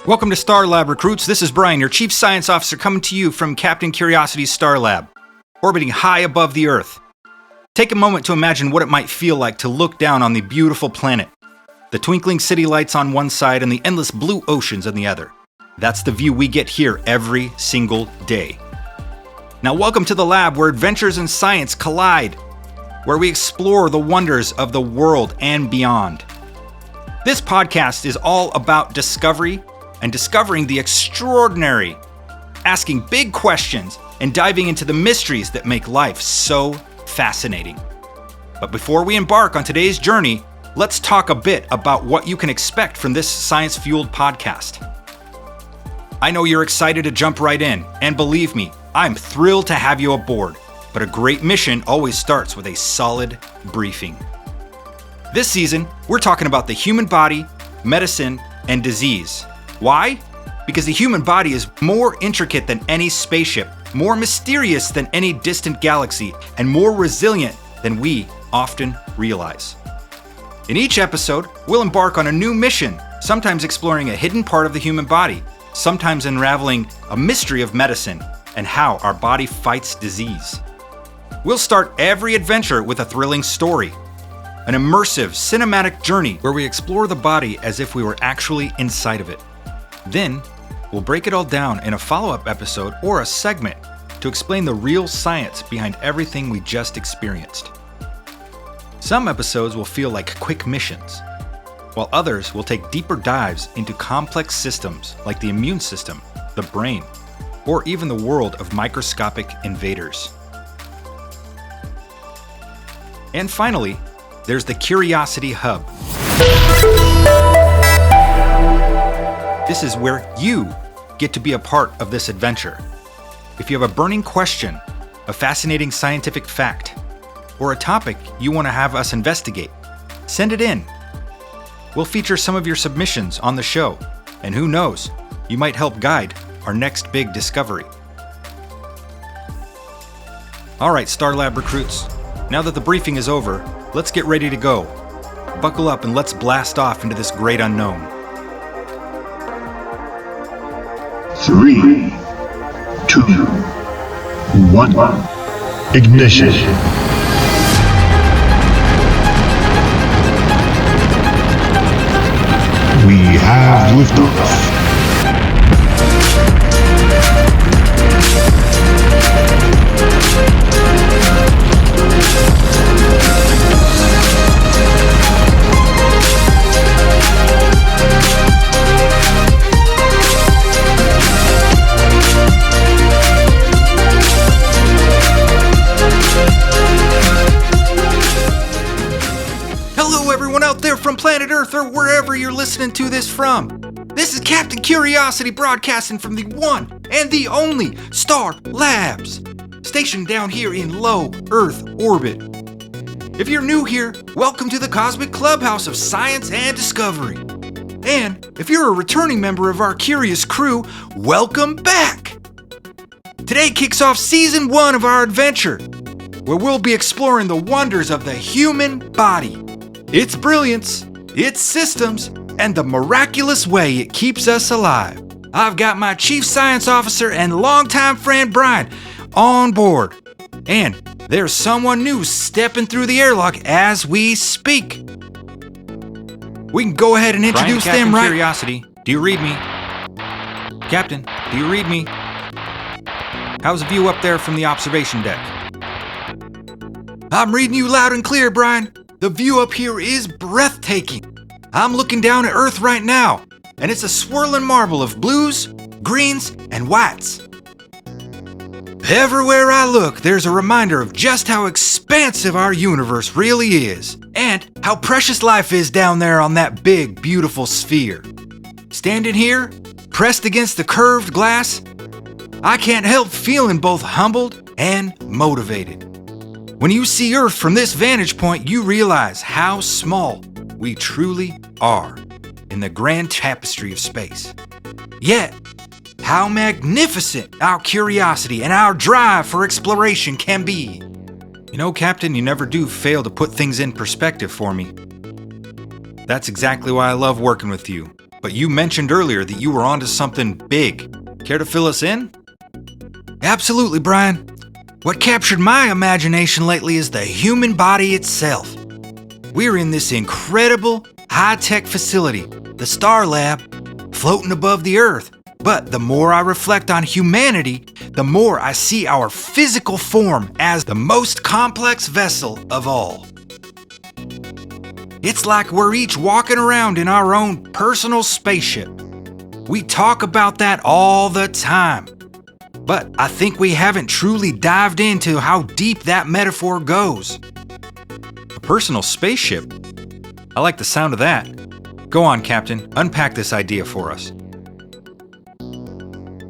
Welcome to StarLab Recruits. This is Brian, your Chief Science Officer, coming to you from Captain Curiosity's StarLab, orbiting high above the Earth. Take a moment to imagine what it might feel like to look down on the beautiful planet. The twinkling city lights on one side and the endless blue oceans on the other. That's the view we get here every single day. Now welcome to the lab where adventures and science collide, where we explore the wonders of the world and beyond. This podcast is all about discovery and discovering the extraordinary, asking big questions, and diving into the mysteries that make life so fascinating. But before we embark on today's journey, let's talk a bit about what you can expect from this science-fueled podcast. I know you're excited to jump right in, and believe me, I'm thrilled to have you aboard. But a great mission always starts with a solid briefing. This season, we're talking about the human body, medicine, and disease. Why? Because the human body is more intricate than any spaceship, more mysterious than any distant galaxy, and more resilient than we often realize. In each episode, we'll embark on a new mission, sometimes exploring a hidden part of the human body, sometimes unraveling a mystery of medicine and how our body fights disease. We'll start every adventure with a thrilling story, an immersive cinematic journey where we explore the body as if we were actually inside of it. Then, we'll break it all down in a follow-up episode or a segment to explain the real science behind everything we just experienced. Some episodes will feel like quick missions, while others will take deeper dives into complex systems like the immune system, the brain, or even the world of microscopic invaders. And finally, there's the Curiosity Hub. This is where you get to be a part of this adventure. If you have a burning question, a fascinating scientific fact, or a topic you want to have us investigate, send it in. We'll feature some of your submissions on the show, and who knows, you might help guide our next big discovery. All right, StarLab Recruits, now that the briefing is over, let's get ready to go. Buckle up and let's blast off into this great unknown. 3, 2, 1, ignition. We have liftoff. From planet Earth or wherever you're listening to this from. This is Captain Curiosity broadcasting from the one and the only Star Labs, stationed down here in low Earth orbit. If you're new here, welcome to the cosmic clubhouse of science and discovery. And if you're a returning member of our curious crew, welcome back. Today kicks off season 1 of our adventure, where we'll be exploring the wonders of the human body. Its brilliance, its systems, and the miraculous way it keeps us alive. I've got my Chief Science Officer and longtime friend Brian on board. And there's someone new stepping through the airlock as we speak. We can go ahead and introduce them right. Curiosity, do you read me? Captain, do you read me? How's the view up there from the observation deck? I'm reading you loud and clear, Brian. The view up here is breathtaking. I'm looking down at Earth right now, and it's a swirling marble of blues, greens, and whites. Everywhere I look, there's a reminder of just how expansive our universe really is, and how precious life is down there on that big, beautiful sphere. Standing here, pressed against the curved glass, I can't help feeling both humbled and motivated. When you see Earth from this vantage point, you realize how small we truly are in the grand tapestry of space. Yet, how magnificent our curiosity and our drive for exploration can be. You know, Captain, you never do fail to put things in perspective for me. That's exactly why I love working with you. But you mentioned earlier that you were onto something big. Care to fill us in? Absolutely, Brian. What captured my imagination lately is the human body itself. We're in this incredible, high-tech facility, the StarLab, floating above the Earth. But the more I reflect on humanity, the more I see our physical form as the most complex vessel of all. It's like we're each walking around in our own personal spaceship. We talk about that all the time. But I think we haven't truly dived into how deep that metaphor goes. A personal spaceship? I like the sound of that. Go on, Captain. Unpack this idea for us.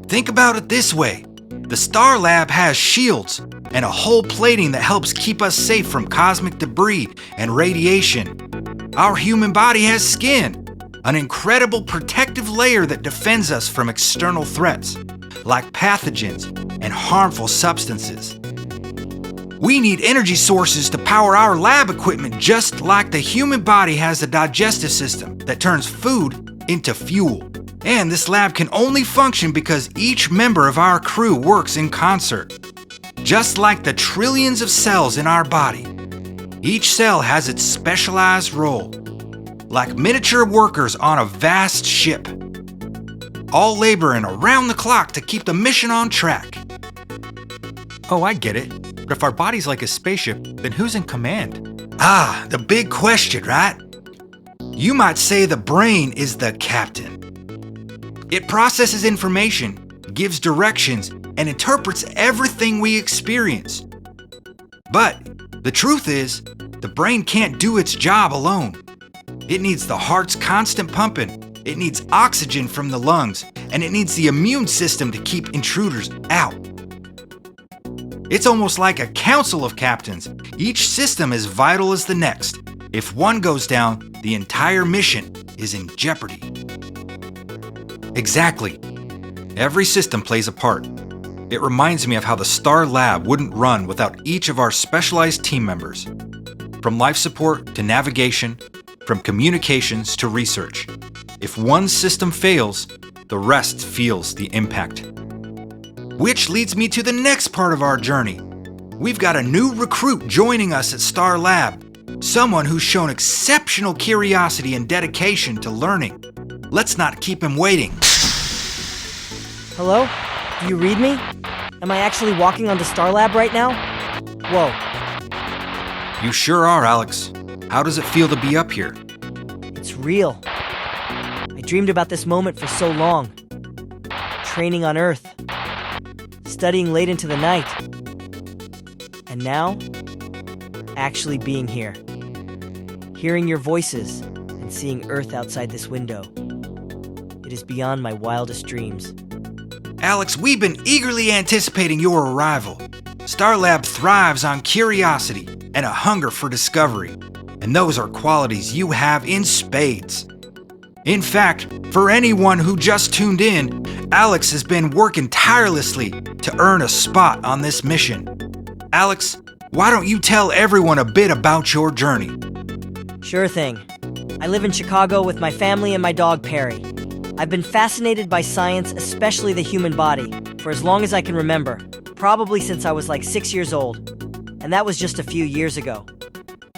Think about it this way. The StarLab has shields and a hull plating that helps keep us safe from cosmic debris and radiation. Our human body has skin, an incredible protective layer that defends us from external threats, like pathogens and harmful substances. We need energy sources to power our lab equipment just like the human body has a digestive system that turns food into fuel. And this lab can only function because each member of our crew works in concert. Just like the trillions of cells in our body, each cell has its specialized role, like miniature workers on a vast ship, all laboring around the clock to keep the mission on track. Oh, I get it. But if our body's like a spaceship, then who's in command? Ah, the big question, right? You might say the brain is the captain. It processes information, gives directions, and interprets everything we experience. But the truth is, the brain can't do its job alone. It needs the heart's constant pumping, it needs oxygen from the lungs, and it needs the immune system to keep intruders out. It's almost like a council of captains. Each system is vital as the next. If one goes down, the entire mission is in jeopardy. Exactly. Every system plays a part. It reminds me of how the StarLab wouldn't run without each of our specialized team members. From life support to navigation, from communications to research. If one system fails, the rest feels the impact. Which leads me to the next part of our journey. We've got a new recruit joining us at StarLab, someone who's shown exceptional curiosity and dedication to learning. Let's not keep him waiting. Hello? Do you read me? Am I actually walking onto StarLab right now? Whoa. You sure are, Alex. How does it feel to be up here? It's real. I dreamed about this moment for so long. Training on Earth. Studying late into the night. And now, actually being here. Hearing your voices and seeing Earth outside this window. It is beyond my wildest dreams. Alex, we've been eagerly anticipating your arrival. StarLab thrives on curiosity and a hunger for discovery, and those are qualities you have in spades. In fact, for anyone who just tuned in, Alex has been working tirelessly to earn a spot on this mission. Alex, why don't you tell everyone a bit about your journey? Sure thing. I live in Chicago with my family and my dog Perry. I've been fascinated by science, especially the human body, for as long as I can remember, probably since I was like 6 years old. And that was just a few years ago.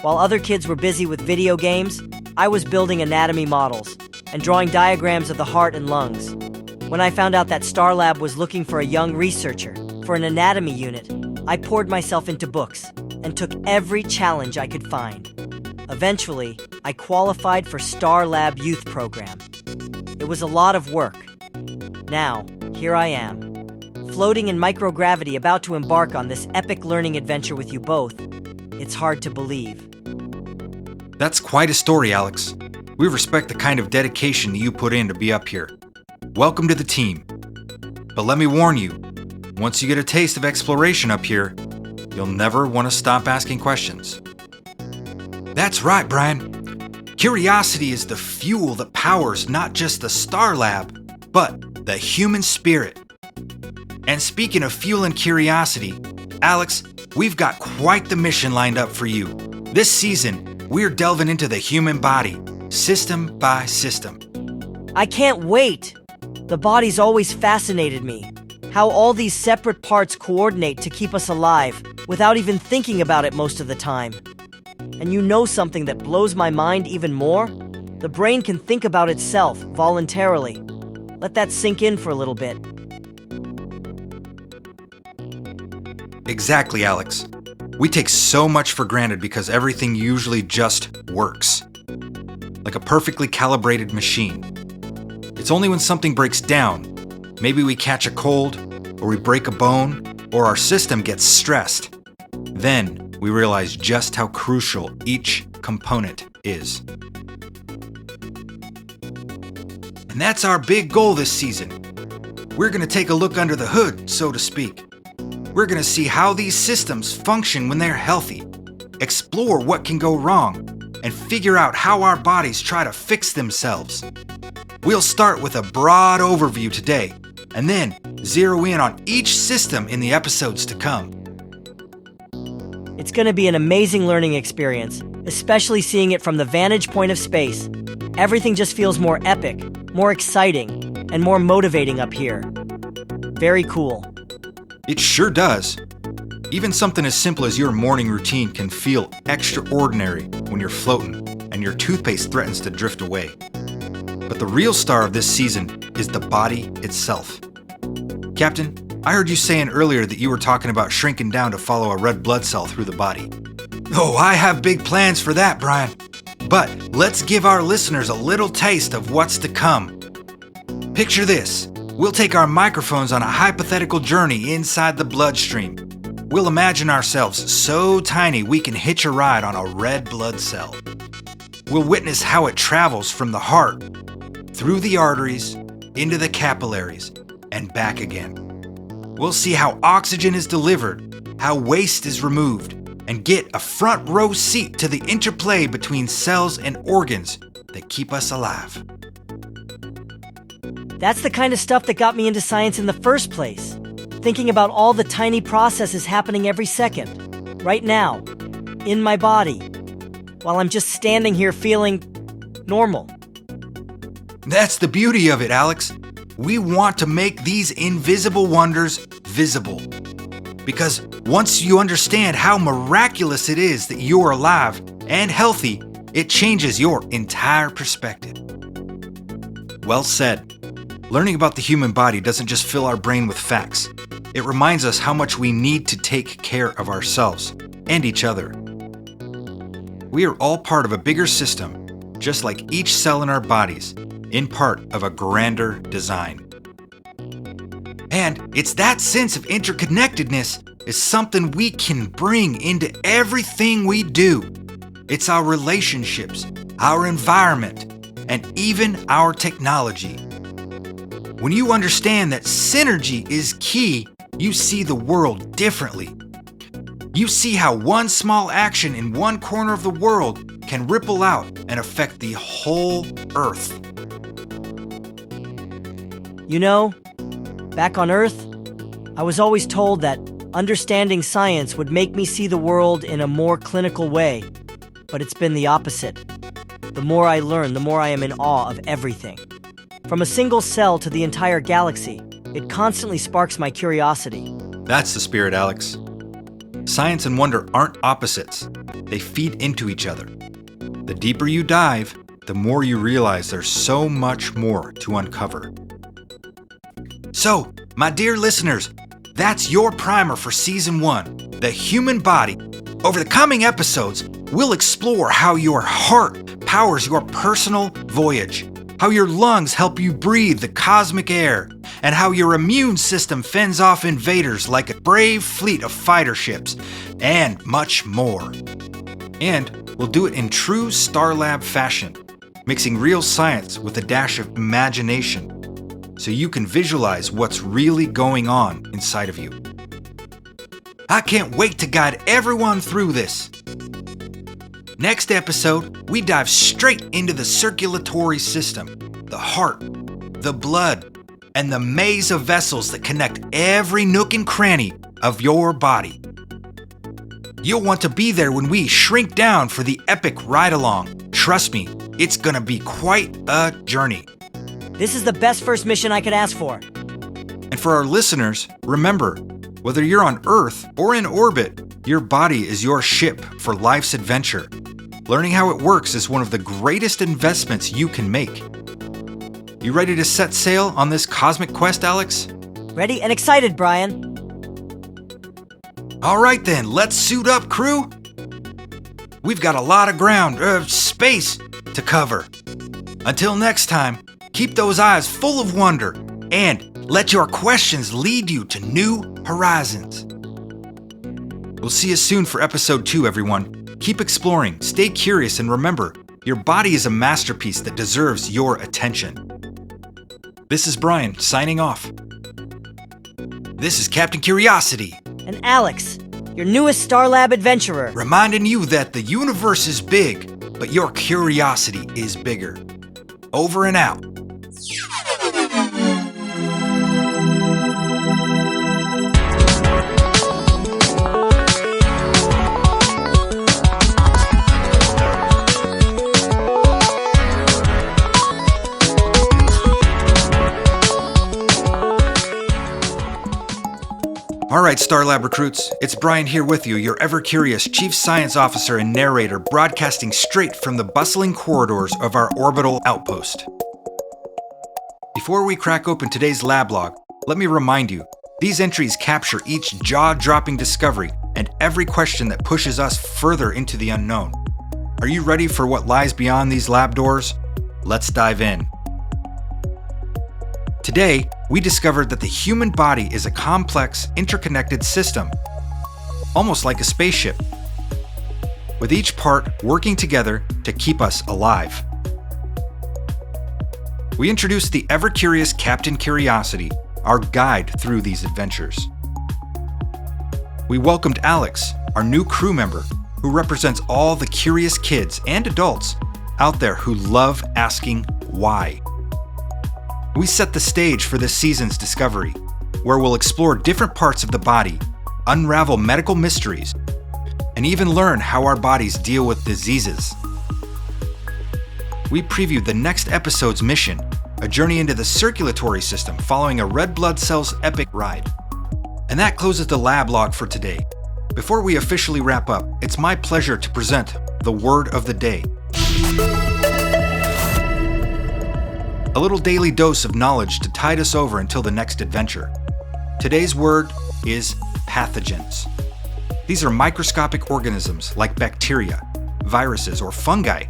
While other kids were busy with video games, I was building anatomy models and drawing diagrams of the heart and lungs. When I found out that StarLab was looking for a young researcher for an anatomy unit, I poured myself into books and took every challenge I could find. Eventually, I qualified for StarLab Youth Program. It was a lot of work. Now, here I am, floating in microgravity, about to embark on this epic learning adventure with you both. It's hard to believe. That's quite a story, Alex. We respect the kind of dedication that you put in to be up here. Welcome to the team. But let me warn you, once you get a taste of exploration up here, you'll never want to stop asking questions. That's right, Brian. Curiosity is the fuel that powers not just the StarLab, but the human spirit. And speaking of fuel and curiosity, Alex, we've got quite the mission lined up for you. This season, we're delving into the human body, system by system. I can't wait! The body's always fascinated me. How all these separate parts coordinate to keep us alive without even thinking about it most of the time. And you know something that blows my mind even more? The brain can think about itself voluntarily. Let that sink in for a little bit. Exactly, Alex. We take so much for granted because everything usually just works. Like a perfectly calibrated machine. It's only when something breaks down, maybe we catch a cold, or we break a bone, or our system gets stressed, then we realize just how crucial each component is. And that's our big goal this season. We're going to take a look under the hood, so to speak. We're going to see how these systems function when they're healthy, explore what can go wrong, and figure out how our bodies try to fix themselves. We'll start with a broad overview today, and then zero in on each system in the episodes to come. It's going to be an amazing learning experience, especially seeing it from the vantage point of space. Everything just feels more epic, more exciting, and more motivating up here. Very cool. It sure does. Even something as simple as your morning routine can feel extraordinary when you're floating and your toothpaste threatens to drift away. But the real star of this season is the body itself. Captain, I heard you saying earlier that you were talking about shrinking down to follow a red blood cell through the body. Oh, I have big plans for that, Brian. But let's give our listeners a little taste of what's to come. Picture this. We'll take our microphones on a hypothetical journey inside the bloodstream. We'll imagine ourselves so tiny we can hitch a ride on a red blood cell. We'll witness how it travels from the heart, through the arteries, into the capillaries, and back again. We'll see how oxygen is delivered, how waste is removed, and get a front row seat to the interplay between cells and organs that keep us alive. That's the kind of stuff that got me into science in the first place. Thinking about all the tiny processes happening every second, right now, in my body, while I'm just standing here feeling normal. That's the beauty of it, Alex. We want to make these invisible wonders visible. Because once you understand how miraculous it is that you're alive and healthy, it changes your entire perspective. Well said. Learning about the human body doesn't just fill our brain with facts. It reminds us how much we need to take care of ourselves and each other. We are all part of a bigger system, just like each cell in our bodies, in part of a grander design. And it's that sense of interconnectedness is something we can bring into everything we do. It's our relationships, our environment, and even our technology. When you understand that synergy is key, you see the world differently. You see how one small action in one corner of the world can ripple out and affect the whole Earth. You know, back on Earth, I was always told that understanding science would make me see the world in a more clinical way, but it's been the opposite. The more I learn, the more I am in awe of everything. From a single cell to the entire galaxy, it constantly sparks my curiosity. That's the spirit, Alex. Science and wonder aren't opposites. They feed into each other. The deeper you dive, the more you realize there's so much more to uncover. So, my dear listeners, that's your primer for Season 1, the human body. Over the coming episodes, we'll explore how your heart powers your personal voyage, how your lungs help you breathe the cosmic air, and how your immune system fends off invaders like a brave fleet of fighter ships, and much more. And we'll do it in true StarLab fashion, mixing real science with a dash of imagination, so you can visualize what's really going on inside of you. I can't wait to guide everyone through this. Next episode, we dive straight into the circulatory system, the heart, the blood, and the maze of vessels that connect every nook and cranny of your body. You'll want to be there when we shrink down for the epic ride-along. Trust me, it's gonna be quite a journey. This is the best first mission I could ask for. And for our listeners, remember, whether you're on Earth or in orbit, your body is your ship for life's adventure. Learning how it works is one of the greatest investments you can make. You ready to set sail on this cosmic quest, Alex? Ready and excited, Brian. All right then, let's suit up, crew. We've got a lot of space to cover. Until next time, keep those eyes full of wonder and let your questions lead you to new horizons. We'll see you soon for episode 2, everyone. Keep exploring, stay curious, and remember, your body is a masterpiece that deserves your attention. This is Brian, signing off. This is Captain Curiosity. And Alex, your newest StarLab adventurer. Reminding you that the universe is big, but your curiosity is bigger. Over and out. All right, StarLab Recruits, it's Brian here with you, your ever-curious Chief Science Officer and narrator, broadcasting straight from the bustling corridors of our orbital outpost. Before we crack open today's lab log, let me remind you, these entries capture each jaw-dropping discovery and every question that pushes us further into the unknown. Are you ready for what lies beyond these lab doors? Let's dive in. Today, we discovered that the human body is a complex, interconnected system, almost like a spaceship, with each part working together to keep us alive. We introduced the ever-curious Captain Curiosity, our guide through these adventures. We welcomed Alex, our new crew member, who represents all the curious kids and adults out there who love asking why. We set the stage for this season's discovery, where we'll explore different parts of the body, unravel medical mysteries, and even learn how our bodies deal with diseases. We previewed the next episode's mission, a journey into the circulatory system following a red blood cell's epic ride. And that closes the lab log for today. Before we officially wrap up, it's my pleasure to present the word of the day. A little daily dose of knowledge to tide us over until the next adventure. Today's word is pathogens. These are microscopic organisms like bacteria, viruses, or fungi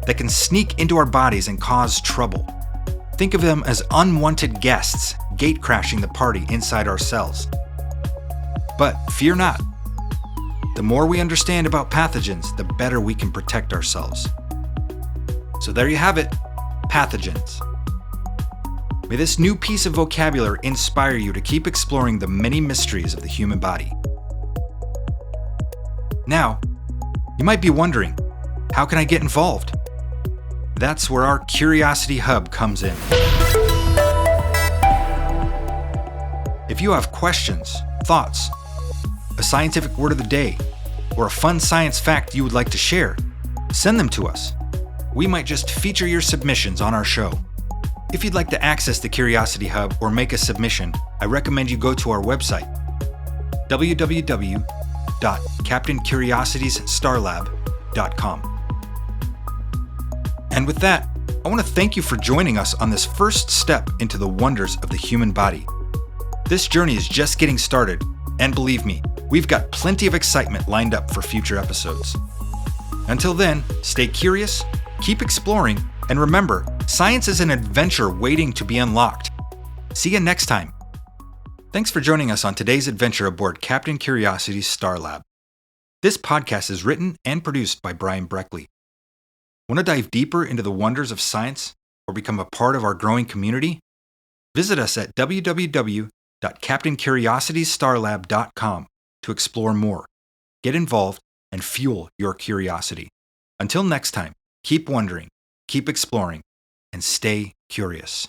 that can sneak into our bodies and cause trouble. Think of them as unwanted guests gate-crashing the party inside our cells. But fear not. The more we understand about pathogens, the better we can protect ourselves. So there you have it, pathogens. May this new piece of vocabulary inspire you to keep exploring the many mysteries of the human body. Now, you might be wondering, how can I get involved? That's where our Curiosity Hub comes in. If you have questions, thoughts, a scientific word of the day, or a fun science fact you would like to share, send them to us. We might just feature your submissions on our show. If you'd like to access the Curiosity Hub or make a submission, I recommend you go to our website, www.captaincuriositiesstarlab.com. And with that, I want to thank you for joining us on this first step into the wonders of the human body. This journey is just getting started, and believe me, we've got plenty of excitement lined up for future episodes. Until then, stay curious, keep exploring, and remember, science is an adventure waiting to be unlocked. See you next time. Thanks for joining us on today's adventure aboard Captain Curiosity's StarLab. This podcast is written and produced by Brian Breckley. Want to dive deeper into the wonders of science or become a part of our growing community? Visit us at www.captaincuriositiesstarlab.com to explore more. Get involved and fuel your curiosity. Until next time, keep wondering, keep exploring, and stay curious.